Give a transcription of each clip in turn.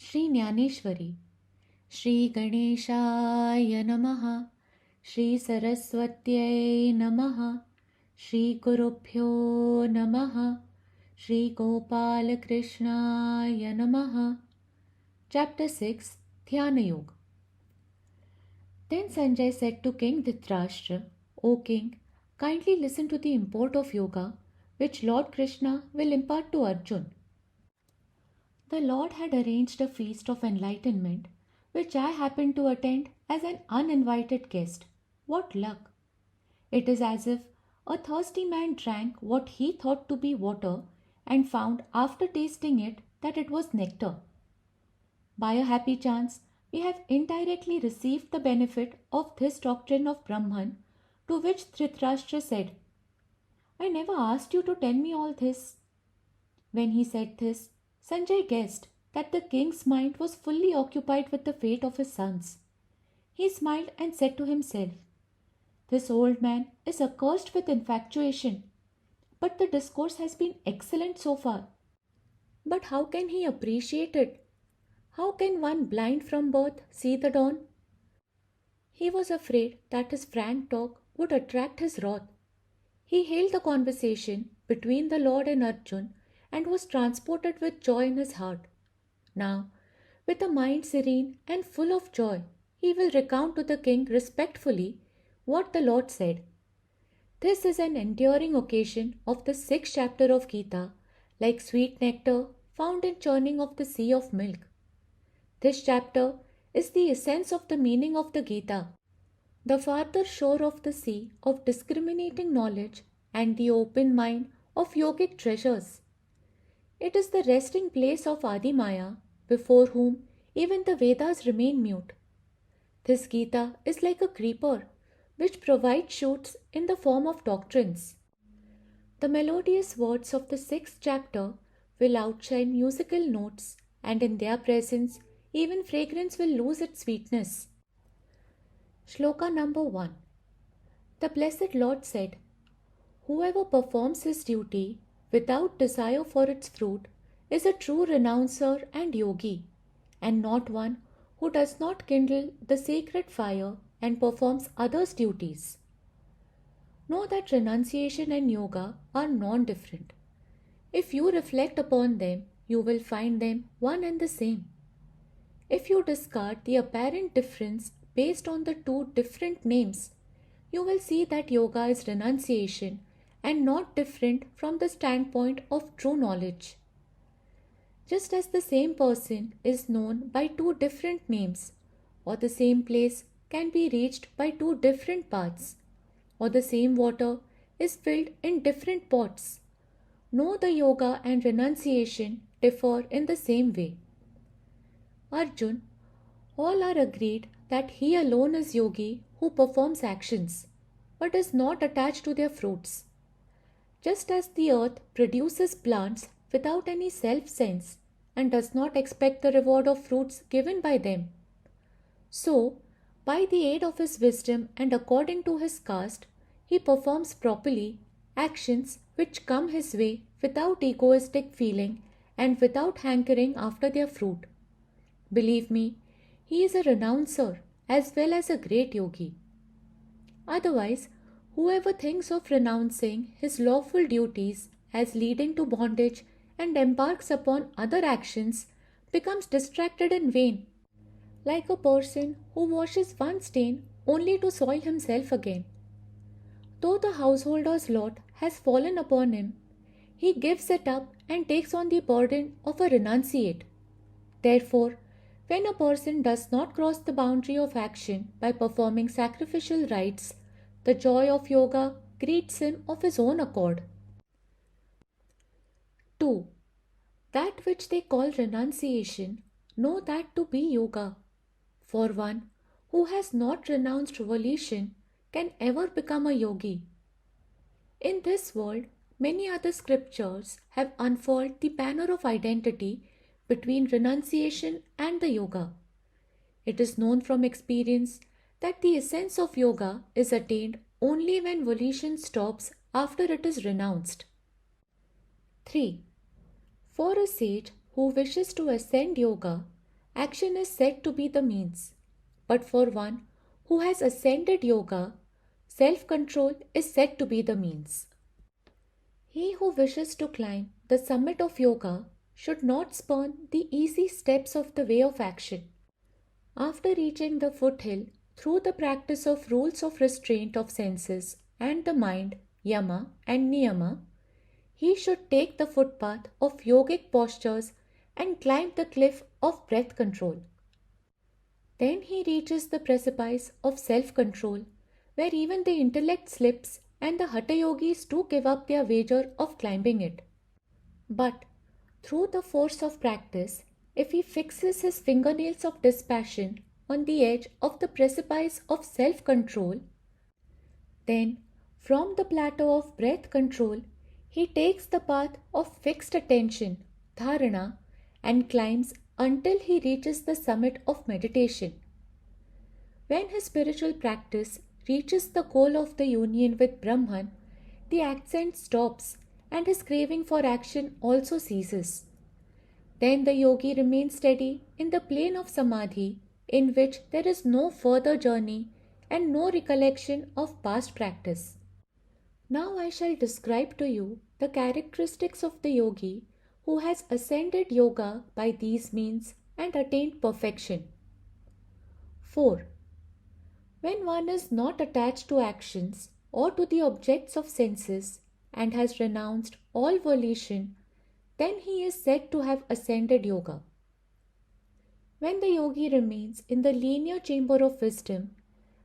Shri Jnaneshwari, Shri Ganeshaya Namaha, Shri Saraswatyai Namaha, Shri Gurubhyo Namaha, Shri Gopal Krishnaya Namaha. Chapter 6, Dhyana Yoga. Then Sanjay said to King Dhritarashtra, O King, kindly listen to the import of yoga, which Lord Krishna will impart to Arjun. The Lord had arranged a feast of enlightenment, which I happened to attend as an uninvited guest. What luck! It is as if a thirsty man drank what he thought to be water and found after tasting it that it was nectar. By a happy chance, we have indirectly received the benefit of this doctrine of Brahman, to which Dhritarashtra said, I never asked you to tell me all this. When he said this, Sanjay guessed that the king's mind was fully occupied with the fate of his sons. He smiled and said to himself, This old man is accursed with infatuation, but the discourse has been excellent so far. But how can he appreciate it? How can one blind from birth see the dawn? He was afraid that his frank talk would attract his wrath. He hailed the conversation between the Lord and Arjun and was transported with joy in his heart. Now, with a mind serene and full of joy, he will recount to the king respectfully what the Lord said. This is an enduring occasion of the 6th chapter of Gita, like sweet nectar found in churning of the sea of milk. This chapter is the essence of the meaning of the Gita, the farther shore of the sea of discriminating knowledge and the open mine of yogic treasures. It is the resting place of Adi Maya, before whom even the Vedas remain mute. This Gita is like a creeper, which provides shoots in the form of doctrines. The melodious words of the 6th chapter will outshine musical notes, and in their presence, even fragrance will lose its sweetness. Shloka number 1. The Blessed Lord said, Whoever performs his duty without desire for its fruit is a true renouncer and yogi, and not one who does not kindle the sacred fire and performs others' duties. Know that renunciation and yoga are non-different. If you reflect upon them, you will find them one and the same. If you discard the apparent difference based on the two different names, you will see that yoga is renunciation and not different from the standpoint of true knowledge. Just as the same person is known by two different names, or the same place can be reached by two different paths, or the same water is filled in different pots, know the yoga and renunciation differ in the same way. Arjun, all are agreed that he alone is yogi who performs actions, but is not attached to their fruits. Just as the earth produces plants without any self-sense and does not expect the reward of fruits given by them, so, by the aid of his wisdom and according to his caste, he performs properly actions which come his way without egoistic feeling and without hankering after their fruit. Believe me, he is a renouncer as well as a great yogi. Otherwise, whoever thinks of renouncing his lawful duties as leading to bondage and embarks upon other actions becomes distracted and vain, like a person who washes one stain only to soil himself again. Though the householder's lot has fallen upon him, he gives it up and takes on the burden of a renunciate. Therefore, when a person does not cross the boundary of action by performing sacrificial rites, the joy of yoga greets him of his own accord. 2. That which they call renunciation, know that to be yoga. For one who has not renounced volition can ever become a yogi. In this world, many other scriptures have unfolded the banner of identity between renunciation and the yoga. It is known from experience that the essence of yoga is attained only when volition stops after it is renounced. 3. For a sage who wishes to ascend yoga, action is said to be the means. But for one who has ascended yoga, self-control is said to be the means. He who wishes to climb the summit of yoga should not spurn the easy steps of the way of action. After reaching the foothill through the practice of rules of restraint of senses and the mind, yama and niyama, he should take the footpath of yogic postures and climb the cliff of breath control. Then he reaches the precipice of self-control, where even the intellect slips and the Hatha yogis too give up their wager of climbing it. But through the force of practice, if he fixes his fingernails of dispassion on the edge of the precipice of self-control, then from the plateau of breath control, he takes the path of fixed attention, dharana, and climbs until he reaches the summit of meditation. When his spiritual practice reaches the goal of the union with Brahman, the accent stops and his craving for action also ceases. Then the yogi remains steady in the plane of samadhi, in which there is no further journey and no recollection of past practice. Now I shall describe to you the characteristics of the yogi who has ascended yoga by these means and attained perfection. 4. When one is not attached to actions or to the objects of senses and has renounced all volition, then he is said to have ascended yoga. When the yogi remains in the linear chamber of wisdom,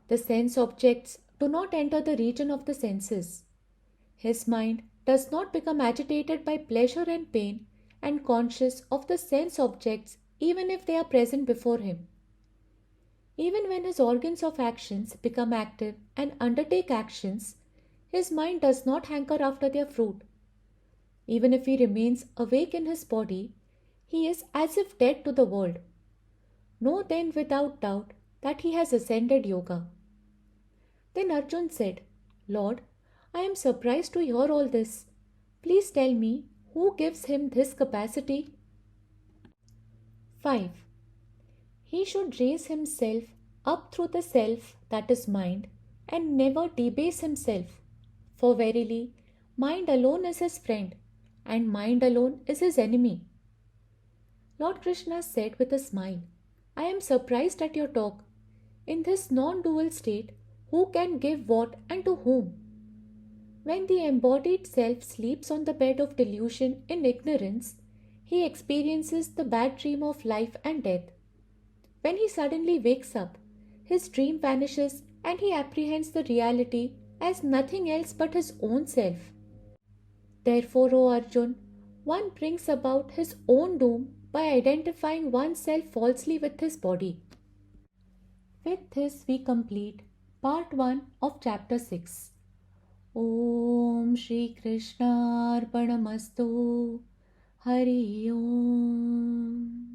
the sense objects do not enter the region of the senses. His mind does not become agitated by pleasure and pain and conscious of the sense objects even if they are present before him. Even when his organs of actions become active and undertake actions, his mind does not hanker after their fruit. Even if he remains awake in his body, he is as if dead to the world. Know then without doubt that he has ascended yoga. Then Arjun said, Lord, I am surprised to hear all this. Please tell me who gives him this capacity? 5. He should raise himself up through the self that is mind and never debase himself. For verily, mind alone is his friend and mind alone is his enemy. Lord Krishna said with a smile, I am surprised at your talk. In this non-dual state, who can give what and to whom? When the embodied self sleeps on the bed of delusion in ignorance, he experiences the bad dream of life and death. When he suddenly wakes up, his dream vanishes and he apprehends the reality as nothing else but his own self. Therefore, O Arjun, one brings about his own doom by identifying oneself falsely with his body. With this we complete part 1 of chapter 6. Om Shri Krishna Arpanamastu. Hari Om.